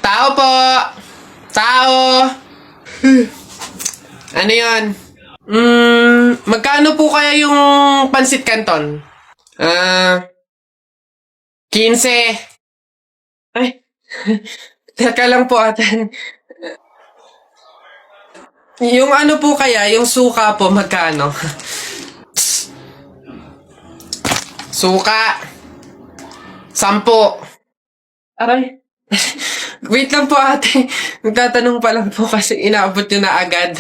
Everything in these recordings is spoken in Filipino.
Tao po! Tao! Ano yun? Magkano po kaya yung pansit canton? 15. Ay, teka lang po ate. Yung ano po kaya, yung suka po, magkano? Suka. 10. Aray. Wait lang po ate. Nagtatanong pa lang po kasi inaabot nyo na agad.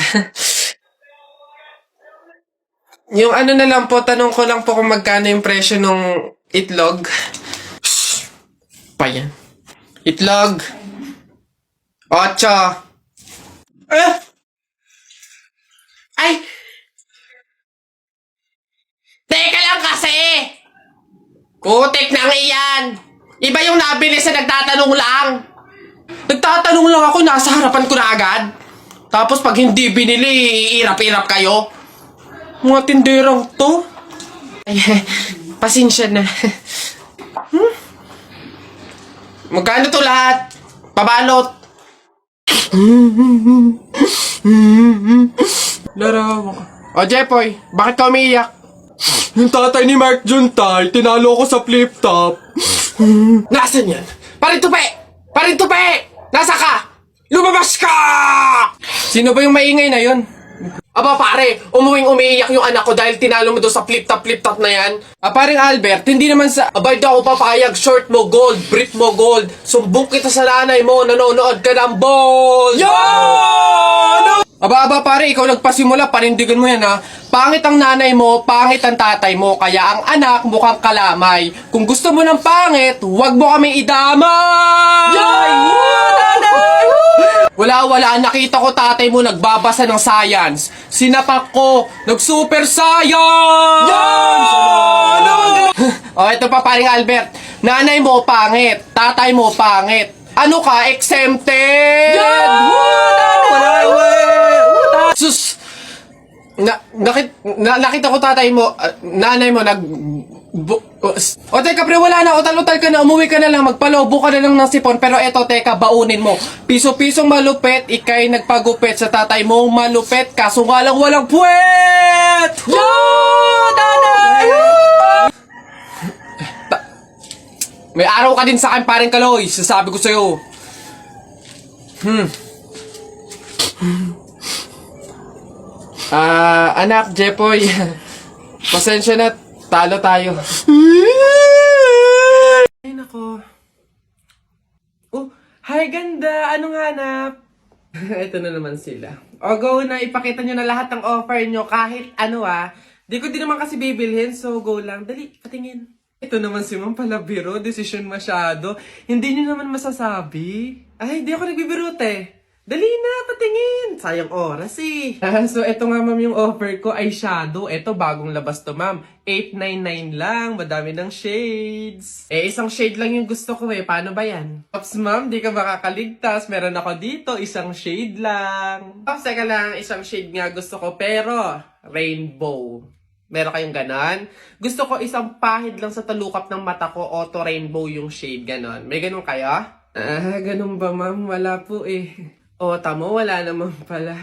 Yung ano na lang po, tanong ko lang po kung magkano yung presyo nung itlog. Shhh. Pa yan. Itlog. 8. Ay! Teka lang kasi! Kutik na iyan! Iba yung nabili sa nagtatanong lang. Nagtatanong lang ako, nasa harapan ko na agad. Tapos pag hindi binili, iirap-irap kayo. Mga tinderang to. Ay, pasensya na. Magkano to lahat? Pabalot. Larawa ka. O Jepoy, bakit ka umiiyak? Yung tatay ni Mark Juntay, tinalo ko sa flip top. Nasaan yan? Parintupe! Parintupe! Nasa ka? Lumabas ka! Sino ba yung maingay na yon? Aba pare, umuwing umiiyak yung anak ko dahil tinalo mo doon sa flip top na yan. Paring Albert, hindi naman sa abay daw ako papayag, short mo gold, brief mo gold, sumbong kita sa nanay mo, nanonood ka ng balls! Yo! Aba pare, ikaw nagpasimula, panindigan mo yan ha. Pangit ang nanay mo, pangit ang tatay mo, kaya ang anak mukhang kalamay. Kung gusto mo ng pangit, huwag mo kami idamay! Wala, nakita ko tatay mo nagbabasa ng science. Sinapak ko, nag-super science! O, ito pa paring Albert. Nanay mo pangit, tatay mo pangit. Ano ka, exempted? Sus! Nakita ko tatay mo, nanay mo o teka pre, wala na, utal-utal ka na, umuwi ka na lang, magpalobo ka na lang ng sipon, pero eto teka, baunin mo. Piso-pisong malupet, ikay nagpagupit sa tatay mo, malupet, kaso nga lang walang puwet! Yo! Nanay! May araw ka din sa akin, paring Kaloy, sasabi ko sa'yo. Anak, Jepoy, pasensya na, talo tayo. Ay, nako. Oh, hi ganda! Anong hanap? Ito na naman sila. O, go na, ipakita nyo na lahat ng offer nyo, kahit ano Di ko din naman kasi bibilhin, so go lang. Dali, patingin. Ito naman si Ma'am Palabiro, decision masyado. Hindi nyo naman masasabi. Ay, di ako nagbibiro, Dali na, patingin! Sayang oras So, eto nga ma'am yung offer ko ay shadow. Eto, bagong labas to ma'am. 899 lang, madami ng shades. Isang shade lang yung gusto ko Paano ba yan? Ops ma'am, di ka makakaligtas. Meron ako dito, isang shade lang. Ops, teka lang, isang shade nga gusto ko. Pero, rainbow. Meron kayong ganon? Gusto ko isang pahid lang sa talukap ng mata ko, auto rainbow yung shade, ganon. May ganon kayo? Ganon ba ma'am? Wala po O, tamo, wala naman pala.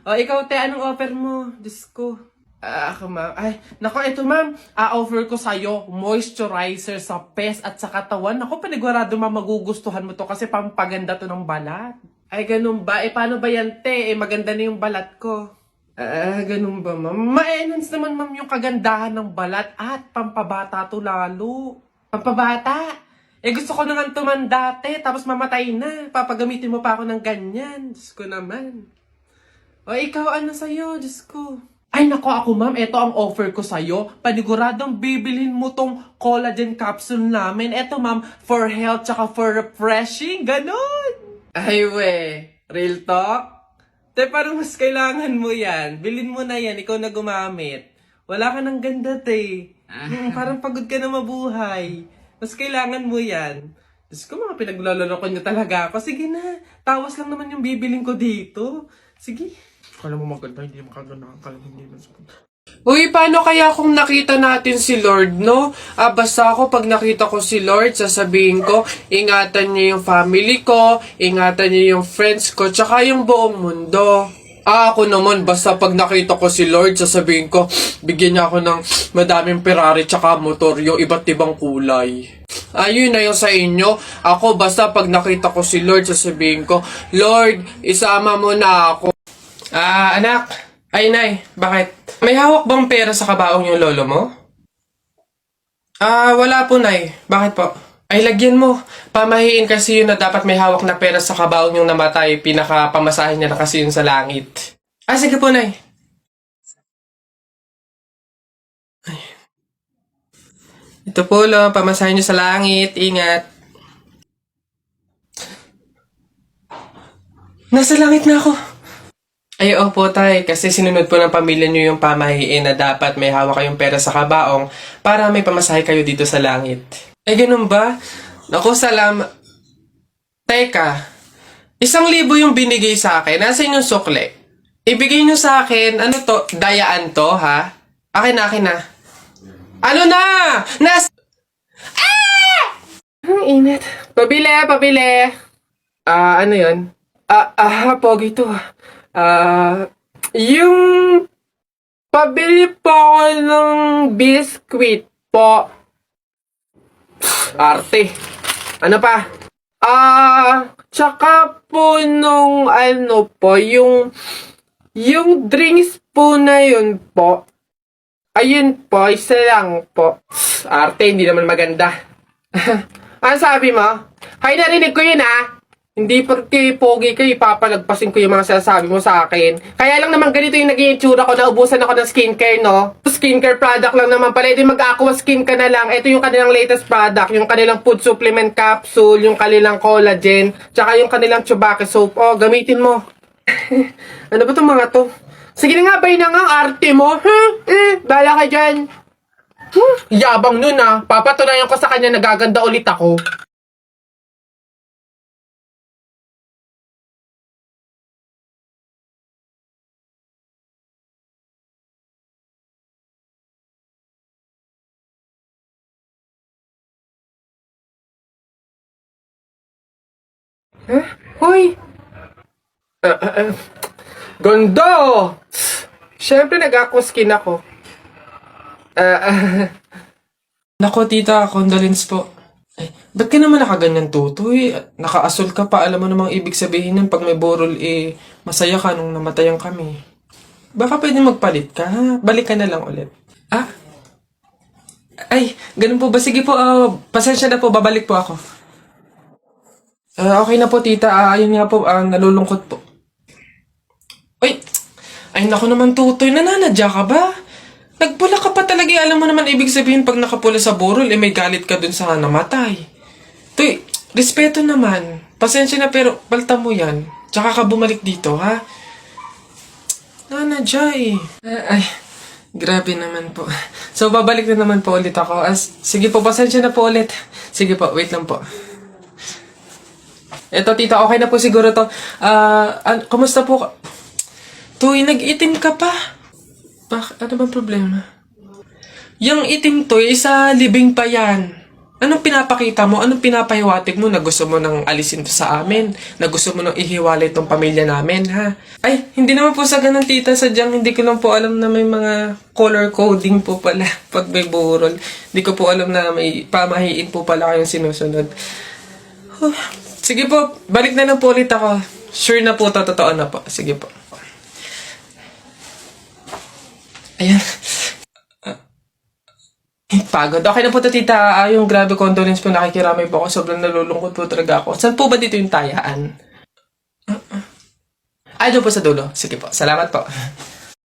O, ikaw, anong offer mo? Diyos ko. Ako, ma'am. Ay, nako, ito, ma'am. Offer ko sa'yo, moisturizer sa pes at sa katawan. Nako, panigurado, ma'am, magugustuhan mo to kasi pampaganda to ng balat. Ay, ganun ba? Paano ba yan, maganda na yung balat ko. Ganun ba, ma'am? Ma-enhance naman, ma'am, yung kagandahan ng balat at pampabata to lalo. Pampabata? Gusto ko naman tumanda, tapos mamatay na. Papagamitin mo pa ako ng ganyan. Diyos ko naman. O, ikaw, ano sa'yo? Diyos ko. Ay, nako ako, ma'am. Ito ang offer ko sa'yo. Paniguradong bibilhin mo tong collagen capsule namin. Ito, ma'am, for health tsaka for refreshing. Ganon. Ay, real talk? Parang mas kailangan mo yan. Bilhin mo na yan. Ikaw na gumamit. Wala ka ng ganda, parang pagod ka na mabuhay. Mas kailangan mo yan. Diyos ko, mga pinaglaloloko niyo talaga ako. Sige na, tawas lang naman yung bibiling ko dito. Sige. Kala mo maganda, hindi makaganda. Kala mo hindi naman Uy, paano kaya kung nakita natin si Lord, no? Basta ako pag nakita ko si Lord, sasabihin ko, ingatan niyo yung family ko, ingatan niyo yung friends ko, tsaka yung buong mundo. Ako naman, basta pag nakita ko si Lord, sasabihin ko, bigyan niya ako ng madaming Ferrari tsaka motor, yung iba't ibang kulay. Ayun na yung sa inyo. Ako, basta pag nakita ko si Lord, sasabihin ko, Lord, isama mo na ako. Anak. Ay, Nay, bakit? May hawak bang pera sa kabaong yung lolo mo? Wala po, Nay. Bakit po? Ay, lagyan mo. Pamahiin kasi yun na dapat may hawak na pera sa kabaong yung namatay. Pinaka-pamasahin niya na kasi yun sa langit. Sige po, Nay. Ay. Ito po, lo. Pamasahin niyo sa langit. Ingat. Nasa langit na ako. Ay, opo, tay. Kasi sinunod po ng pamilya niyo yung pamahiin na dapat may hawak kayong pera sa kabaong para may pamasahe kayo dito sa langit. Ay, ganun ba? Naku, Teka, 1,000 yung binigay sa akin. Nasa yung sukle? Ibigay niyo sa akin, ano to? Dayaan to, ha? Akin na. Ano na? Ang init. Pabili. Ano yun? Pogi to. Yung pabili po ako ng biskwit po. Arte. Ano pa? Tsaka po nung ano po, yung drinks po na yun po. Ayun po, isa lang po. Arte, hindi naman maganda. Ano sabi mo? Hay, narinig ko yun Hindi porque pogi kayo, ipapalagpasin ko yung mga sinasabi mo sa akin. Kaya lang naman ganito yung naging itsura ko, naubusan ako ng skincare, no? Skincare product lang naman pala. Ito mag-aqua skin ka na lang. Ito yung kanilang latest product, yung kanilang food supplement capsule, yung kanilang collagen, tsaka yung kanilang Chubake soap. Gamitin mo. Ano ba itong mga to? Sige na nga, bay na nga, arte mo. Bala ka dyan. Yabang nun Papatunayan ko sa kanya, nagaganda ulit ako. Hoy! Gondo! Siyempre nag-aquaskin ako. Nako, tita, condolence po. Ba't ka naman nakaganyan, tutoy? Naka-asol ka pa, alam mo namang ibig sabihin nun pag may borol, masaya ka nung namatayan kami. Baka pwede magpalit ka, ha? Balik ka na lang ulit. Ay, ganun po ba? Sige po, pasensya na po, babalik po ako. Okay na po, tita. Ayun nga po, nalulungkot po. Uy! Ay, naku naman, tutoy. Nananadya ka ba? Nagpula ka pa talaga. Alam mo naman ibig sabihin pag nakapula sa burol, may galit ka dun sa namatay. Tuy, respeto naman. Pasensya na pero palta mo yan. Tsaka ka bumalik dito, ha? Nanadya Ay, grabe naman po. So, babalik na naman po ulit ako. Sige po, pasensya na po ulit. Sige po, wait lang po. Eto, tita, okay na po siguro to. Kumusta po? Tuy, nag-itim ka pa. Ano bang problema? Yung itim to, sa libing pa yan. Anong pinapakita mo? Anong pinapahiwatig mo na gusto mo nang alisin to sa amin? Na gusto mo nang ihiwalay tong pamilya namin, ha? Ay, hindi naman po sa ganun, tita. Sadyang hindi ko lang po alam na may mga color coding po pala pag may burol. Hindi ko po alam na may pamahiin po pala kayong sinusunod. Sige po, balik na lang po ulit ako. Sure na po, totoo na po. Sige po. Ayan. Pagod. Okay na po, tita. Yung grabe condolence po, nakikiramay po ako. Sobrang nalulungkot po talaga ako. Saan po ba dito yung tayaan? Doon po sa dulo. Sige po. Salamat po.